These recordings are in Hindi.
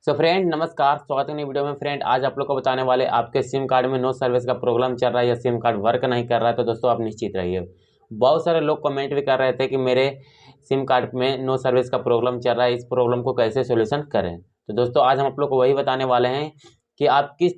सो फ्रेंड नमस्कार, स्वागत है नई वीडियो में। फ्रेंड आज आप लोग को बताने वाले आपके सिम कार्ड में नो सर्विस का प्रॉब्लम चल रहा है या सिम कार्ड वर्क नहीं कर रहा है तो दोस्तों आप निश्चित रहिए। बहुत सारे लोग कमेंट भी कर रहे थे कि मेरे सिम कार्ड में नो सर्विस का प्रॉब्लम चल रहा है, इस प्रॉब्लम को कैसे सोल्यूशन करें। तो दोस्तों आज हम आप लोग को वही बताने वाले हैं कि आप किस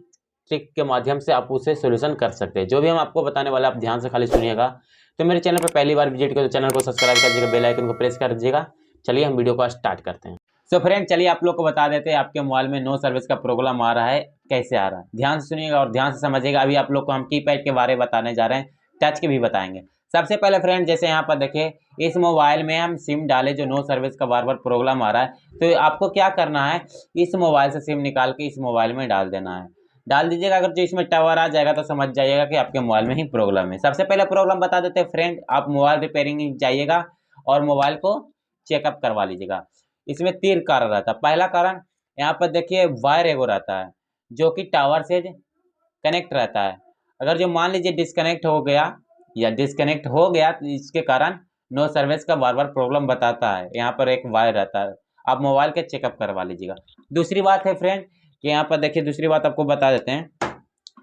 ट्रिक के माध्यम से आप उसे सोल्यूशन कर सकते हैं। जो भी हम आपको बताने वाले आप ध्यान से खाली सुनिएगा। तो मेरे चैनल पर पहली बार विजिट करें तो चैनल को सब्सक्राइब कर दीजिएगा, बेल आइकन को प्रेस कर दीजिएगा। चलिए हम वीडियो को स्टार्ट करते हैं। सो फ्रेंड चलिए आप लोग को बता देते हैं आपके मोबाइल में नो सर्विस का प्रॉब्लम आ रहा है, कैसे आ रहा है। ध्यान से सुनिएगा और ध्यान से समझिएगा। अभी आप लोग को हम कीपैड के बारे में बताने जा रहे हैं, टच के भी बताएंगे। सबसे पहले फ्रेंड जैसे यहाँ पर देखिए, इस मोबाइल में हम सिम डाले जो नो सर्विस का बार बार प्रॉब्लम आ रहा है, तो आपको क्या करना है, इस मोबाइल से सिम निकाल के इस मोबाइल में डाल देना है। डाल दीजिएगा। अगर जो इसमें टावर आ जाएगा तो समझ जाइएगा कि आपके मोबाइल में ही प्रॉब्लम है। सबसे पहले प्रॉब्लम बता देते हैं फ्रेंड, आप मोबाइल रिपेयरिंग जाइएगा और मोबाइल को चेकअप करवा लीजिएगा। इसमें 3 कारण रहता है। पहला कारण यहाँ पर देखिए वायर एगो रहता है जो कि टावर से कनेक्ट रहता है। अगर जो मान लीजिए डिस्कनेक्ट हो गया तो इसके कारण नो सर्विस का बार बार प्रॉब्लम बताता है। यहाँ पर एक वायर रहता है, आप मोबाइल के चेकअप करवा लीजिएगा। दूसरी बात है फ्रेंड कि यहाँ पर देखिए, दूसरी बात आपको बता देते हैं,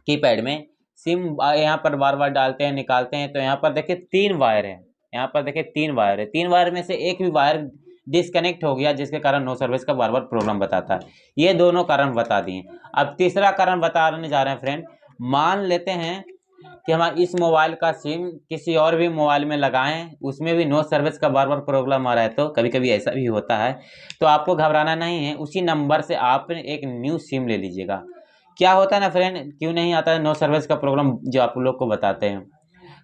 कीपैड में सिम यहाँ पर बार बार डालते हैं निकालते हैं तो यहाँ पर देखिए 3 वायर हैं। यहाँ पर देखिए 3 वायर है, 3 वायर में से एक भी वायर डिस्कनेक्ट हो गया जिसके कारण नो सर्विस का बार बार प्रॉब्लम बताता है। ये दोनों कारण बता दिए। अब तीसरा कारण बताने जा रहे हैं फ्रेंड। मान लेते हैं कि हम इस मोबाइल का सिम किसी और भी मोबाइल में लगाएं, उसमें भी नो सर्विस का बार बार प्रॉब्लम आ रहा है, तो कभी कभी ऐसा भी होता है। तो आपको घबराना नहीं है, उसी नंबर से आप एक न्यू सिम ले लीजिएगा। क्या होता है ना फ्रेंड, क्यों नहीं आता है नो सर्विस का प्रॉब्लम, जो आप लोग को बताते हैं।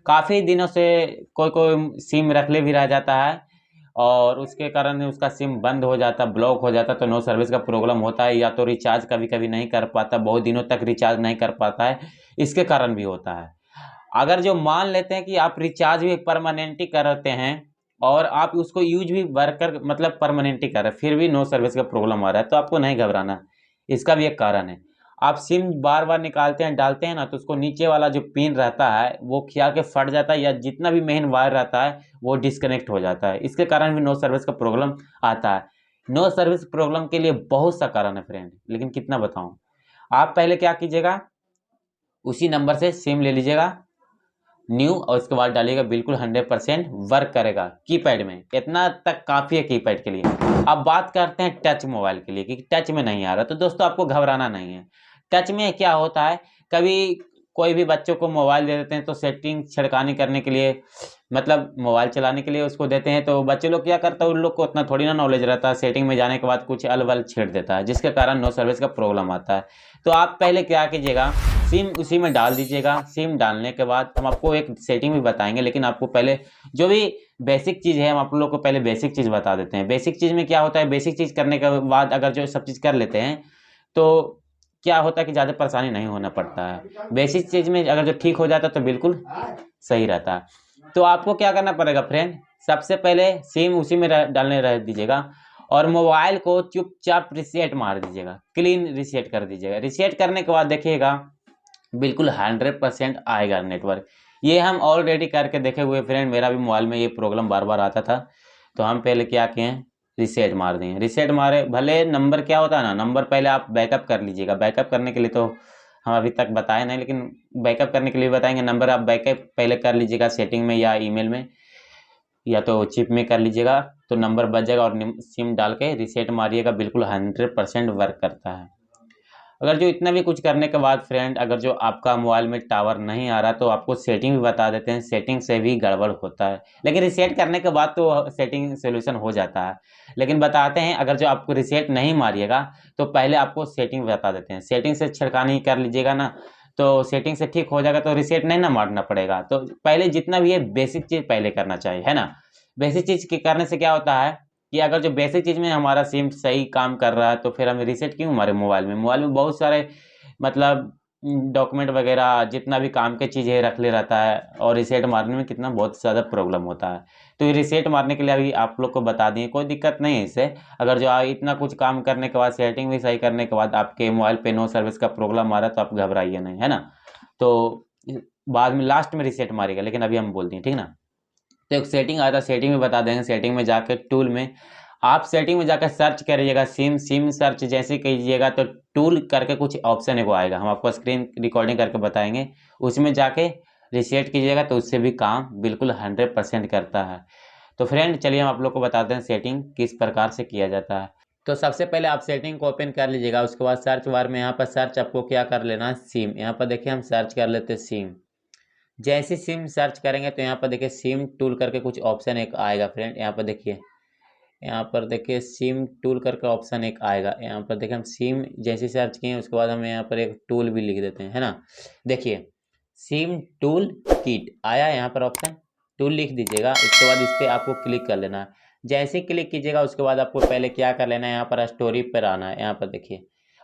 काफ़ी दिनों से कोई कोई सिम रख ले भी रह जाता है और उसके कारण उसका सिम बंद हो जाता, ब्लॉक हो जाता, तो नो सर्विस का प्रॉब्लम होता है। या तो रिचार्ज कभी कभी नहीं कर पाता, बहुत दिनों तक रिचार्ज नहीं कर पाता है, इसके कारण भी होता है। अगर जो मान लेते हैं कि आप रिचार्ज भी परमानेंटली करते हैं और आप उसको यूज भी वर्कर मतलब परमानेंटली कर रहे हैं, फिर भी नो सर्विस का प्रॉब्लम आ रहा है, तो आपको नहीं घबराना। इसका भी एक कारण है। आप सिम बार बार निकालते हैं डालते हैं ना, तो उसको नीचे वाला जो पिन रहता है वो खिया के फट जाता है, या जितना भी मेन वायर रहता है वो डिस्कनेक्ट हो जाता है। इसके कारण भी नो सर्विस का प्रॉब्लम आता है। नो सर्विस प्रॉब्लम के लिए बहुत सा कारण है फ्रेंड, लेकिन कितना बताऊं। आप पहले क्या कीजिएगा, उसी नंबर से सिम ले लीजिएगा न्यू, और इसके बाद डालिएगा, बिल्कुल 100% वर्क करेगा कीपैड में। इतना तक काफ़ी है कीपैड के लिए। अब बात करते हैं टच मोबाइल के लिए कि टच में नहीं आ रहा, तो दोस्तों आपको घबराना नहीं है। टच में क्या होता है, कभी कोई भी बच्चों को मोबाइल दे देते हैं तो सेटिंग छिड़कानी करने के लिए, मतलब मोबाइल चलाने के लिए उसको देते हैं, तो बच्चे लोग क्या करते हैं, उन लोग को उतना थोड़ी ना नॉलेज रहता है। सेटिंग में जाने के बाद कुछ अलवल छेड़ देता है जिसके कारण नो सर्विस का प्रॉब्लम आता है। तो आप पहले क्या कीजिएगा, सिम उसी में डाल दीजिएगा। सिम डालने के बाद हम आपको एक सेटिंग भी बताएंगे, लेकिन आपको पहले जो भी बेसिक चीज़ है हम आप लोग को पहले बेसिक चीज़ बता देते हैं। बेसिक चीज़ में क्या होता है, बेसिक चीज़ करने के बाद अगर जो सब चीज़ कर लेते हैं तो क्या होता है कि ज़्यादा परेशानी नहीं होना पड़ता है। बेसिक चीज़ में अगर जो ठीक हो जाता है तो बिल्कुल सही रहता है। तो आपको क्या करना पड़ेगा फ्रेंड, सबसे पहले सिम उसी में डालने रह दीजिएगा और मोबाइल को चुपचाप रिसेट मार दीजिएगा, क्लीन रिसेट कर दीजिएगा। रिसेट करने के बाद देखिएगा बिल्कुल 100% आएगा नेटवर्क। ये हम ऑलरेडी करके देखे हुए फ्रेंड, मेरा भी मोबाइल में ये प्रॉब्लम बार बार आता था। तो हम पहले क्या किए, रिसेट मार दिए। रिसेट मारे, भले नंबर क्या होता है ना, नंबर पहले आप बैकअप कर लीजिएगा। बैकअप करने के लिए तो हम अभी तक बताए नहीं, लेकिन बैकअप करने के लिए बताएंगे। नंबर आप बैकअप पहले कर लीजिएगा सेटिंग में या ईमेल में, या तो चिप में कर लीजिएगा, तो नंबर बच जाएगा। और सिम डाल के रिसेट मारिएगा, बिल्कुल 100% वर्क करता है। अगर जो इतना भी कुछ करने के बाद फ्रेंड, अगर जो आपका मोबाइल में टावर नहीं आ रहा तो आपको सेटिंग भी बता देते हैं। सेटिंग से भी गड़बड़ होता है, लेकिन रिसेट करने के बाद तो सेटिंग सोल्यूशन हो जाता है। लेकिन बताते हैं, अगर जो आपको रिसेट नहीं मारिएगा तो पहले आपको सेटिंग बता देते हैं। सेटिंग से छिड़कानी कर लीजिएगा ना, तो सेटिंग से ठीक हो जाएगा, तो रिसेट नहीं ना मारना पड़ेगा। तो पहले जितना भी है बेसिक चीज़ पहले करना चाहिए, है ना। बेसिक चीज़ के करने से क्या होता है कि अगर जो बेसिक चीज़ में हमारा सिम सही काम कर रहा है तो फिर हमें रीसेट क्यों मारे। मोबाइल में बहुत सारे मतलब डॉक्यूमेंट वगैरह जितना भी काम के चीज़ें रख ले रहता है, और रीसेट मारने में कितना बहुत ज़्यादा प्रॉब्लम होता है। तो ये रीसेट मारने के लिए अभी आप लोग को बता दिए, कोई दिक्कत नहीं है इससे। अगर जो इतना कुछ काम करने के बाद, सेटिंग भी सही करने के बाद आपके मोबाइल पे नो सर्विस का प्रॉब्लम आ रहा है तो आप घबराइए नहीं, है ना। तो बाद में लास्ट में रीसेट मारेगा, लेकिन अभी हम बोल दिए, ठीक ना। तो एक सेटिंग आता है, सेटिंग में बता देंगे। सेटिंग में जाके टूल में आप सेटिंग में जाकर सर्च करिएगा सिम सर्च जैसे कीजिएगा तो टूल करके कुछ ऑप्शन है वो आएगा, हम आपको स्क्रीन रिकॉर्डिंग करके बताएंगे। उसमें जाके रीसेट कीजिएगा तो उससे भी काम बिल्कुल 100% करता है। तो फ्रेंड चलिए हम आप लोग को बताते हैं सेटिंग किस प्रकार से किया जाता है। तो सबसे पहले आप सेटिंग को ओपन कर लीजिएगा। उसके बाद सर्च बार में यहाँ पर सर्च आपको क्या कर लेना है, सिम। यहाँ पर देखिए हम सर्च कर लेते हैं सिम। जैसे सिम सर्च करेंगे तो यहाँ पर देखिए सिम टूल करके कुछ ऑप्शन एक आएगा फ्रेंड। यहाँ पर देखिए सिम टूल करके ऑप्शन एक आएगा। यहाँ पर देखिए हम सिम जैसे सर्च किए उसके बाद हम यहाँ पर एक टूल भी लिख देते हैं, है ना। देखिए सिम टूल किट आया, यहाँ पर ऑप्शन टूल लिख दीजिएगा। उसके बाद इस पर आपको क्लिक कर लेना है। जैसे क्लिक कीजिएगा उसके बाद आपको पहले क्या कर लेना है, यहाँ पर स्टोरी पर आना है, यहाँ पर देखिए।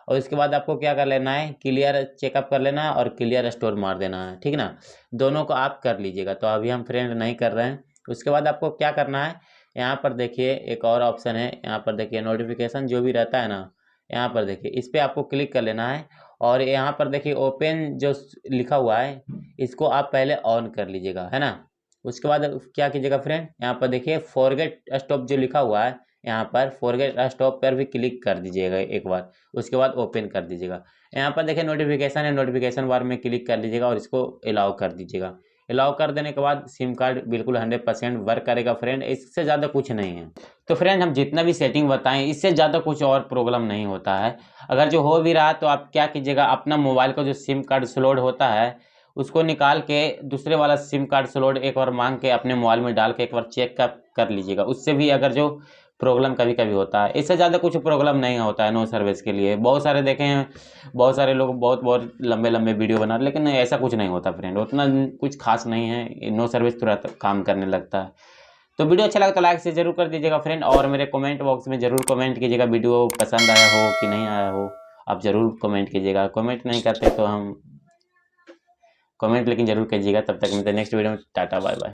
और उसके बाद आपको क्या कर लेना है, क्लियर चेकअप कर लेना है और क्लियर स्टोर मार देना है, ठीक ना। दोनों को आप कर लीजिएगा। तो अभी हम फ्रेंड नहीं कर रहे हैं। उसके बाद आपको क्या करना है, यहाँ पर देखिए एक और ऑप्शन है, यहाँ पर देखिए नोटिफिकेशन जो भी रहता है ना, यहाँ पर देखिए इस पर आपको क्लिक कर लेना है। और यहाँ पर देखिए ओपन जो लिखा हुआ है इसको आप पहले ऑन कर लीजिएगा, है ना। उसके बाद क्या कीजिएगा फ्रेंड, यहाँ पर देखिए फॉरगेट स्टॉप जो लिखा हुआ है, यहाँ पर फॉरगेट स्टॉप पर भी क्लिक कर दीजिएगा एक बार। उसके बाद ओपन कर दीजिएगा। यहाँ पर देखिए नोटिफिकेशन है, नोटिफिकेशन बार में क्लिक कर लीजिएगा और इसको अलाउ कर दीजिएगा। अलाउ कर देने के बाद सिम कार्ड बिल्कुल 100% वर्क करेगा फ्रेंड, इससे ज़्यादा कुछ नहीं है। तो फ्रेंड हम जितना भी सेटिंग बताएं इससे ज़्यादा कुछ और प्रॉब्लम नहीं होता है। अगर जो हो भी रहा तो आप क्या कीजिएगा, अपना मोबाइल का जो सिम कार्ड स्लॉट होता है उसको निकाल के दूसरे वाला सिम कार्ड स्लॉट एक बार मांग के अपने मोबाइल में डाल के एक बार चेक कर लीजिएगा। उससे भी अगर जो प्रॉब्लम कभी कभी होता है, इससे ज़्यादा कुछ प्रॉब्लम नहीं होता है नो सर्विस के लिए। बहुत सारे देखे हैं, बहुत सारे लोग बहुत लंबे लंबे वीडियो बना रहे, लेकिन ऐसा कुछ नहीं होता फ्रेंड, उतना कुछ खास नहीं है। नो सर्विस तुरंत काम करने लगता है। तो वीडियो अच्छा लगा तो लाइक से जरूर कर दीजिएगा फ्रेंड, और मेरे कमेंट बॉक्स में जरूर कमेंट कीजिएगा वीडियो पसंद आया हो कि नहीं आया हो। आप ज़रूर कमेंट कीजिएगा, कमेंट नहीं करते तो हम कमेंट लेकिन जरूर कीजिएगा। तब तक मिलते हैं नेक्स्ट वीडियो में। Tata bye bye.